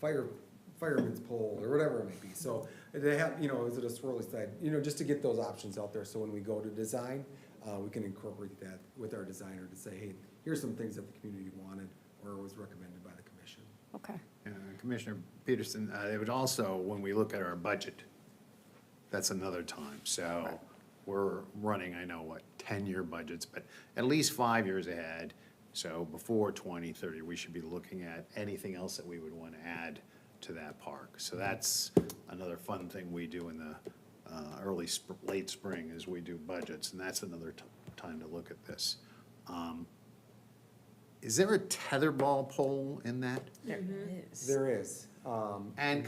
fireman's pole, or whatever it may be. So they have, you know, is it a swirly side, you know, just to get those options out there, so when we go to design, we can incorporate that with our designer to say, hey, here's some things that the community wanted or was recommended by the commission. Okay. Commissioner Peterson, it would also, when we look at our budget, that's another time. So we're running, I know, 10-year budgets, but at least 5 years ahead. So before 2030, we should be looking at anything else that we would want to add to that park. So that's another fun thing we do in the late spring, is we do budgets, and that's another time to look at this. Is there a tetherball pole in that? There is. There is. And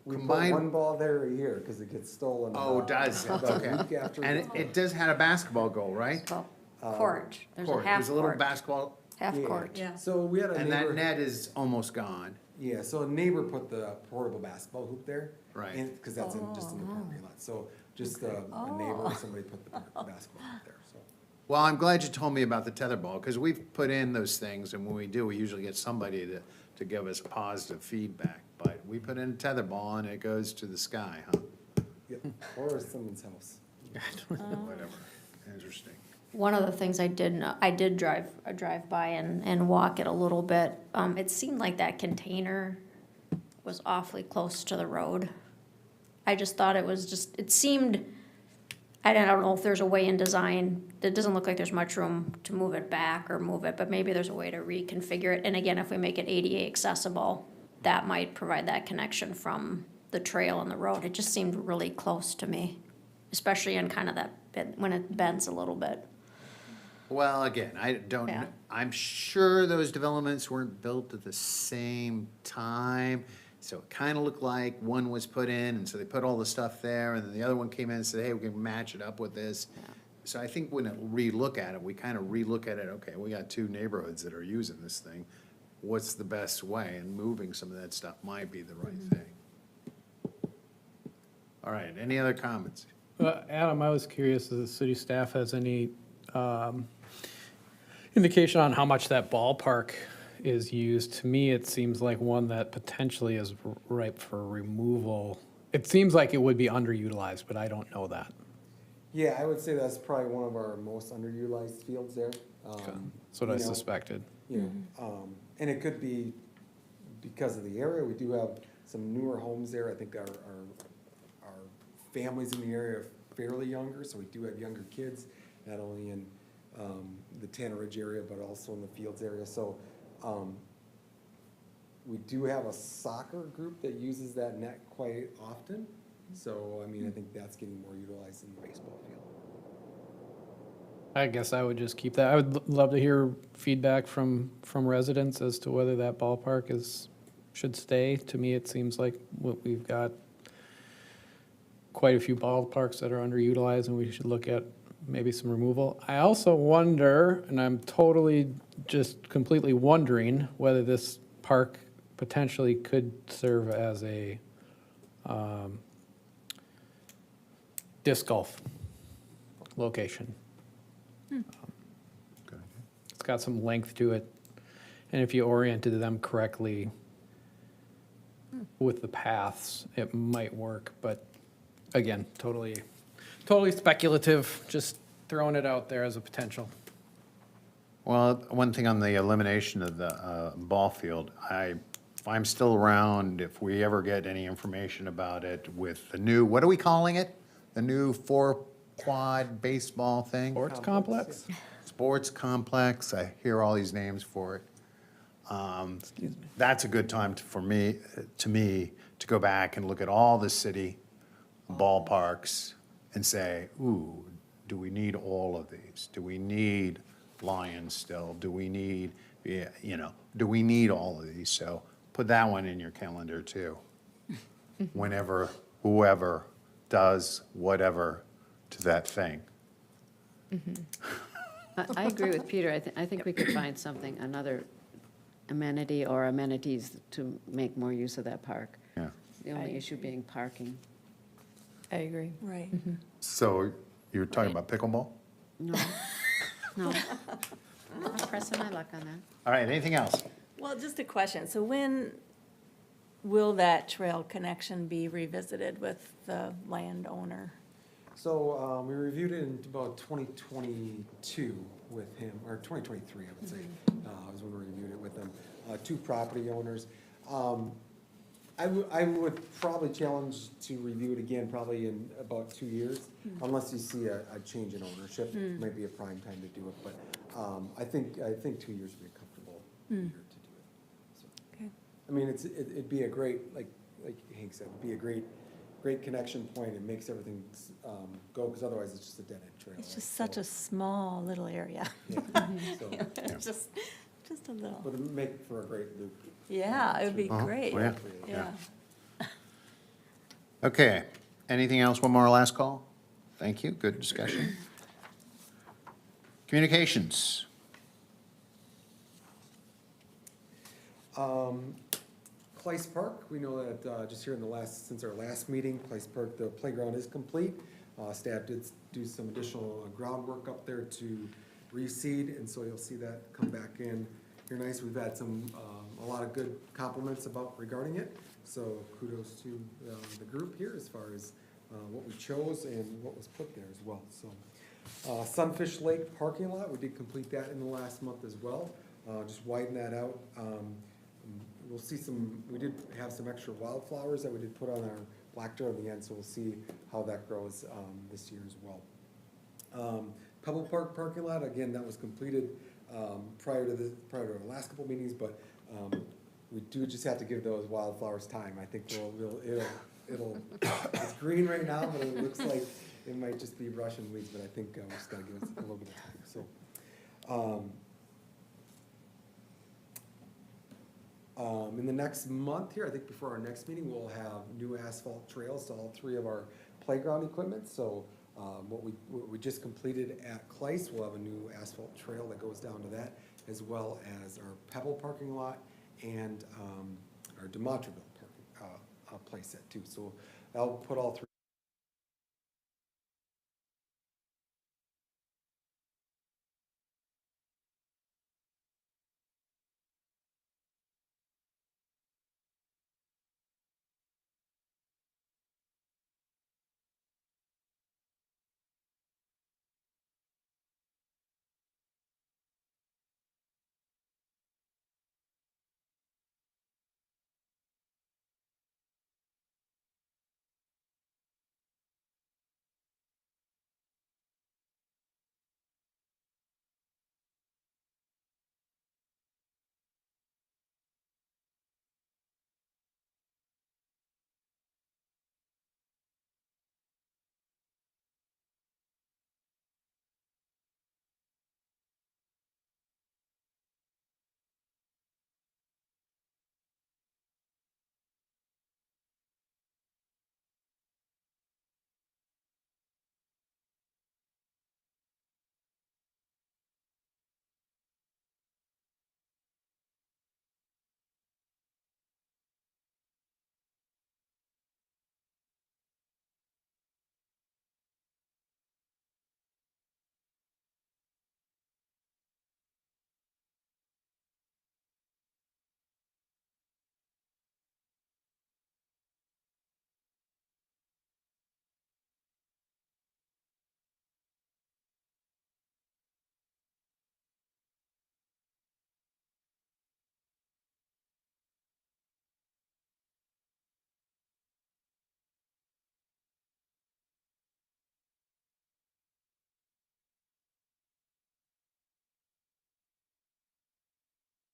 We put combined- one ball there a year, because it gets stolen. Oh, does it? about a Okay. week after And it's it does have a basketball goal, right? Well, court, there's a Court. half There's a little court, basketball, half Yeah. court. Yeah. So we had a and that neighbor, net is almost gone. yeah, so a neighbor put the portable basketball hoop there. Right. Because that's just in the parking lot. So just a neighbor, somebody put the basketball hoop there, so. Well, I'm glad you told me about the tetherball, because we've put in those things, and when we do, we usually get somebody to give us positive feedback. But we put in a tetherball, and it goes to the sky, huh? Yep, or someone's house. Whatever. Interesting. One of the things I did drive by and walk it a little bit. It seemed like that container was awfully close to the road. I just thought it seemed, I don't know if there's a way in design, it doesn't look like there's much room to move it back or move it, but maybe there's a way to reconfigure it. And again, if we make it ADA accessible, that might provide that connection from the trail and the road. It just seemed really close to me, especially in kind of that bit, when it bends a little bit. Well, again, I don't, Yeah. I'm sure those developments weren't built at the same time. So it kind of looked like one was put in, and so they put all the stuff there, and then the other one came in and said, hey, we can match it up with this. So I think when we relook at it, we kind of relook at it, okay, we got two neighborhoods that are using this thing. What's the best way? And moving some of that stuff might be the right thing. All right, any other comments? Adam, I was curious if the city staff has any indication on how much that ballpark is used. To me, it seems like one that potentially is ripe for removal. It seems like it would be underutilized, but I don't know that. Yeah, I would say that's probably one of our most underutilized fields there. That's what I You know, suspected. You know, and it could be because of the area. We do have some newer homes there. I think our families in the area are fairly younger, so we do have younger kids, not only in the Tanner Ridge area, but also in the Fields area. So we do have a soccer group that uses that net quite often. So, I mean, I think that's getting more utilized in the baseball field. I guess I would just keep that. I would love to hear feedback from residents as to whether that ballpark should stay. To me, it seems like we've got quite a few ballparks that are underutilized, and we should look at maybe some removal. I also wonder, and I'm totally just completely wondering, whether this park potentially could serve as a disc golf location. It's got some length to it, and if you oriented them correctly with the paths, it might work, but again, totally speculative, just throwing it out there as a potential. Well, one thing on the elimination of the ball field, if I'm still around, if we ever get any information about it with the new, what are we calling it? The new 4-quad baseball thing? Sports complex? Sports complex, I hear all these names for it. That's a good time for me, to go back and look at all the city ballparks and say, ooh, do we need all of these? Do we need Lions still? Do we need, do we need all of these? So put that one in your calendar too. Whenever, whoever does whatever to that thing. I agree with Peter. I think we could find something, another amenity or amenities to make more use of that park. Yeah. The only issue being parking. I agree. Right. So you're talking about pickleball? No, no. I'm pressing my luck on that. All right, anything else? Well, just a question. So when will that trail connection be revisited with the landowner? So, we reviewed it in about 2022 with him, or 2023, I would say, was when we reviewed it with them, 2 property owners. I would probably challenge to review it again probably in about 2 years, unless you see a change in ownership. Might be a prime time to do it, but I think 2 years would be a comfortable year to do it. So, Okay. I mean, it'd be a great, like Hank said, it'd be a great connection point. It makes everything go, because otherwise it's just a dead end trail. It's right? just such So, a small little area. Yeah, so, It's just a little. but it'd make for a great loop. Yeah, it would be Uh-huh. great. Oh, yeah. Yeah. Okay, anything else? One more last call? Thank you, good discussion. Communications. Place Park, we know that just here in since our last meeting, Place Park, the playground is complete. Staff did do some additional groundwork up there to reseed, and so you'll see that come back in here nice. We've had a lot of good compliments regarding it, so kudos to the group here as far as what we chose and what was put there as well, so. Sunfish Lake parking lot, we did complete that in the last month as well, just widen that out. We'll see we did have some extra wildflowers that we did put on our black dirt on the end, so we'll see how that grows this year as well. Pebble Park parking lot, again, that was completed prior to our last couple meetings, but we do just have to give those wildflowers time. I think it'll it's green right now, but it looks like it might just be brush and weeds, but I think we just gotta give it a little bit of time, so. In the next month here, I think before our next meeting, we'll have new asphalt trails to all 3 of our playground equipment. So what we just completed at Clayce, we'll have a new asphalt trail that goes down to that, as well as our Pebble parking lot and our Demontreville parking place set too. So that'll put all 3